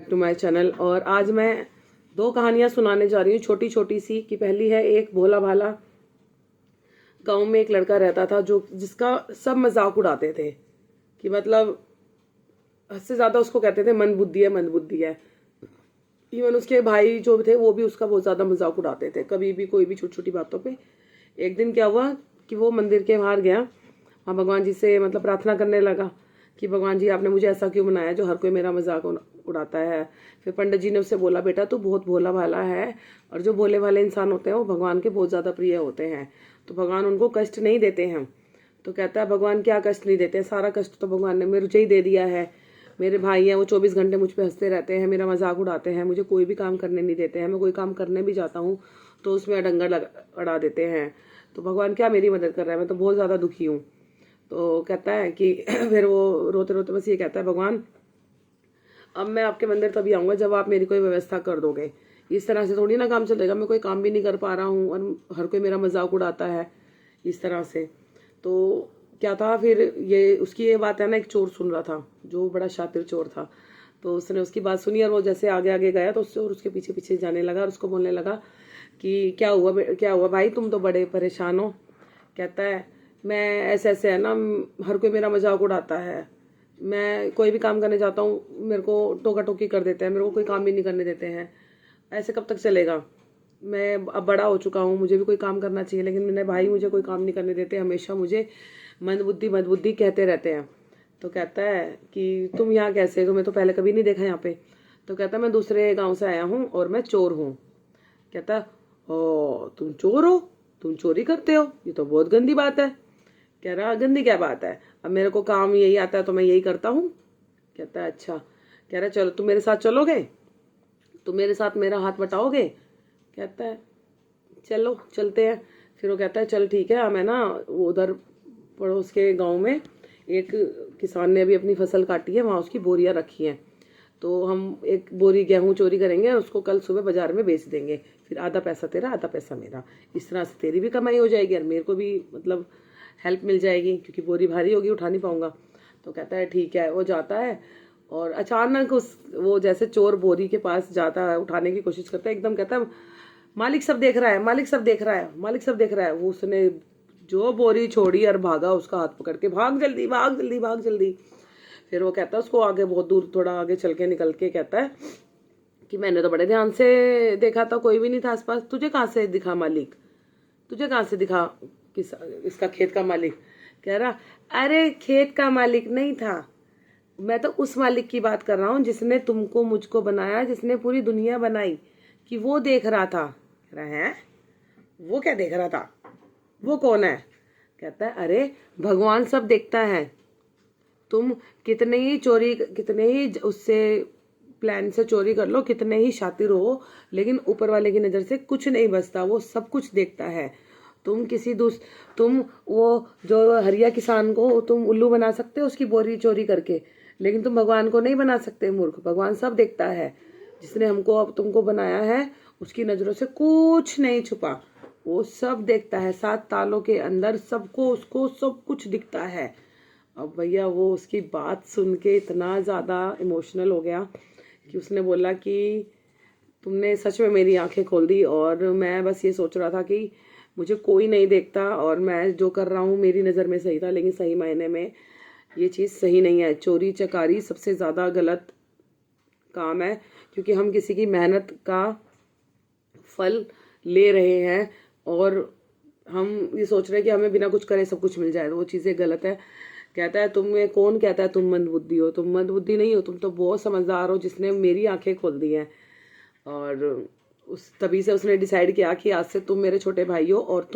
To my channel. और आज मैं दो कहानियां सुनाने जा रही हूँ, छोटी छोटी सी। कि पहली है, एक भोला भाला गांव में एक लड़का रहता था जो जिसका सब मजाक उड़ाते थे। कि मतलब हद से ज्यादा उसको कहते थे मन बुद्धि है, मन बुद्धि है। इवन उसके भाई जो थे वो भी उसका बहुत ज्यादा मजाक उड़ाते थे, कभी भी कोई भी छोटी छोटी बातों पे। एक दिन क्या हुआ कि वो मंदिर के बाहर गया, वहाँ भगवान जी से मतलब प्रार्थना करने लगा कि भगवान जी आपने मुझे ऐसा क्यों बनाया जो हर कोई मेरा मजाक उड़ाता है। फिर पंडित जी ने उससे बोला, बेटा तू बहुत भोला भाला है, और जो भोले भाले इंसान होते हैं वो भगवान के बहुत ज़्यादा प्रिय होते हैं, तो भगवान उनको कष्ट नहीं देते हैं। तो कहता है, भगवान क्या कष्ट नहीं देते, सारा कष्ट तो भगवान ने मुझे ही दे दिया है। मेरे भाई हैं वो 24 घंटे मुझ पर हंसते रहते हैं, मेरा मजाक उड़ाते हैं, मुझे कोई भी काम करने नहीं देते हैं। मैं कोई काम करने भी जाता हूँ तो उसमें अडंगा अड़ा देते हैं। तो भगवान क्या मेरी मदद कर रहा है, मैं तो बहुत ज़्यादा दुखी हूँ। तो कहता है कि फिर वो रोते रोते बस ये कहता है, भगवान अब मैं आपके मंदिर तभी आऊँगा जब आप मेरी कोई व्यवस्था कर दोगे। इस तरह से थोड़ी ना काम चलेगा, मैं कोई काम भी नहीं कर पा रहा हूँ और हर कोई मेरा मजाक उड़ाता है इस तरह से। तो क्या था फिर, ये उसकी ये बात है ना, एक चोर सुन रहा था जो बड़ा शातिर चोर था। तो उसने उसकी बात सुनी और वो जैसे आगे आगे गया तो उससे और उसके पीछे पीछे जाने लगा और उसको बोलने लगा कि क्या हुआ भाई, तुम तो बड़े परेशान हो। कहता है, मैं ऐसे ऐसे है ना, हर कोई मेरा मजाक उड़ाता है, मैं कोई भी काम करने जाता हूँ मेरे को टोका टोकी कर देते हैं, मेरे को कोई काम भी नहीं करने देते हैं। ऐसे कब तक चलेगा, मैं अब बड़ा हो चुका हूँ, मुझे भी कोई काम करना चाहिए, लेकिन मेरे भाई मुझे कोई काम नहीं करने देते, हमेशा मुझे मंदबुद्धि कहते रहते हैं। तो कहता है कि तुम यहाँ कैसे, तुम्हें तो पहले कभी नहीं देखा यहाँ पे। तो कहता है, मैं दूसरे गाँव से आया हूँ और मैं चोर हूँ। कहता है, ओ तुम चोर हो, तुम चोरी करते हो, ये तो बहुत गंदी बात है। कह रहा, गंदी क्या बात है, अब मेरे को काम यही आता है तो मैं यही करता हूँ। कहता है, अच्छा। कह रहा, चलो तुम मेरे साथ चलोगे, तुम मेरे साथ मेरा हाथ बटाओगे। कहता है, चलो चलते हैं। फिर वो कहता है, चल ठीक है। मैं ना वो उधर पड़ोस के गांव में एक किसान ने अभी अपनी फसल काटी है, वहाँ उसकी बोरियां रखी हैं, तो हम एक बोरी गेहूं चोरी करेंगे और उसको कल सुबह बाजार में बेच देंगे, फिर आधा पैसा तेरा आधा पैसा मेरा। इस तरह से तेरी भी कमाई हो जाएगी और मेरे को भी मतलब हेल्प मिल जाएगी, क्योंकि बोरी भारी होगी, उठा नहीं पाऊंगा। तो कहता है ठीक है। वो जाता है और अचानक वो जैसे चोर बोरी के पास जाता है, उठाने की कोशिश करता है, एकदम कहता है, मालिक सब देख रहा है, मालिक सब देख रहा है, मालिक सब देख रहा है। वो उसने जो बोरी छोड़ी और भागा, उसका हाथ पकड़ के, भाग जल्दी भाग जल्दी भाग जल्दी। फिर वो कहता है उसको आगे, बहुत दूर थोड़ा आगे चल के निकल के कहता है कि मैंने तो बड़े ध्यान से देखा था, कोई भी नहीं था आसपास, तुझे कहाँ से दिखा मालिक, तुझे कहाँ से दिखा इसका खेत का मालिक। कह रहा, अरे खेत का मालिक नहीं था, मैं तो उस मालिक की बात कर रहा हूँ जिसने तुमको मुझको बनाया, जिसने पूरी दुनिया बनाई, कि वो देख रहा था। कह रहा है, वो क्या देख रहा था, वो कौन है। कहता है, अरे भगवान सब देखता है, तुम कितने ही उससे प्लान से चोरी कर लो, कितने ही शातिर हो, लेकिन ऊपर वाले की नजर से कुछ नहीं बचता, वो सब कुछ देखता है। तुम वो जो हरिया किसान को तुम उल्लू बना सकते हो उसकी बोरी चोरी करके, लेकिन तुम भगवान को नहीं बना सकते मूर्ख। भगवान सब देखता है, जिसने हमको अब तुमको बनाया है उसकी नजरों से कुछ नहीं छुपा, वो सब देखता है, 7 तालों के अंदर सबको उसको सब कुछ दिखता है। अब भैया वो उसकी बात सुन के इतना ज़्यादा इमोशनल हो गया कि उसने बोला कि तुमने सच में मेरी आंखें खोल दी, और मैं बस ये सोच रहा था कि मुझे कोई नहीं देखता और मैं जो कर रहा हूँ मेरी नज़र में सही था, लेकिन सही मायने में ये चीज़ सही नहीं है। चोरी चकारी सबसे ज़्यादा गलत काम है, क्योंकि हम किसी की मेहनत का फल ले रहे हैं और हम ये सोच रहे हैं कि हमें बिना कुछ करे सब कुछ मिल जाए, तो वो चीज़ें गलत है। कहता है, तुम्हें कौन कहता है तुम मंदबुद्धि हो, तुम मंदबुद्धि नहीं हो, तुम तो बहुत समझदार हो, जिसने मेरी आंखें खोल दी हैं। और उस तभी से उसने डिसाइड किया कि आज से तुम मेरे छोटे भाई हो, और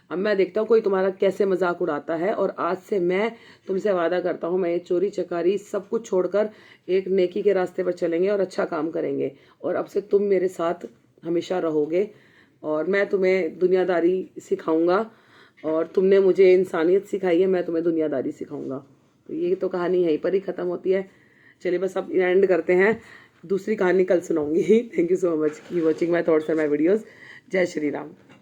अब मैं देखता हूँ कोई तुम्हारा कैसे मजाक उड़ाता है, और आज से मैं तुमसे वादा करता हूँ, मैं ये चोरी चकारी सब कुछ छोड़कर एक नेकी के रास्ते पर चलेंगे और अच्छा काम करेंगे, और अब से तुम मेरे साथ हमेशा रहोगे, और मैं तुम्हें दुनियादारी सिखाऊंगा, और तुमने मुझे इंसानियत सिखाई है, मैं तुम्हें दुनियादारी सिखाऊंगा। तो ये तो कहानी यहीं पर ही ख़त्म होती है। चलिए बस अब एंड करते हैं, दूसरी कहानी कल सुनाऊंगी। थैंक यू सो मच की watching my thoughts and my videos. जय श्री राम।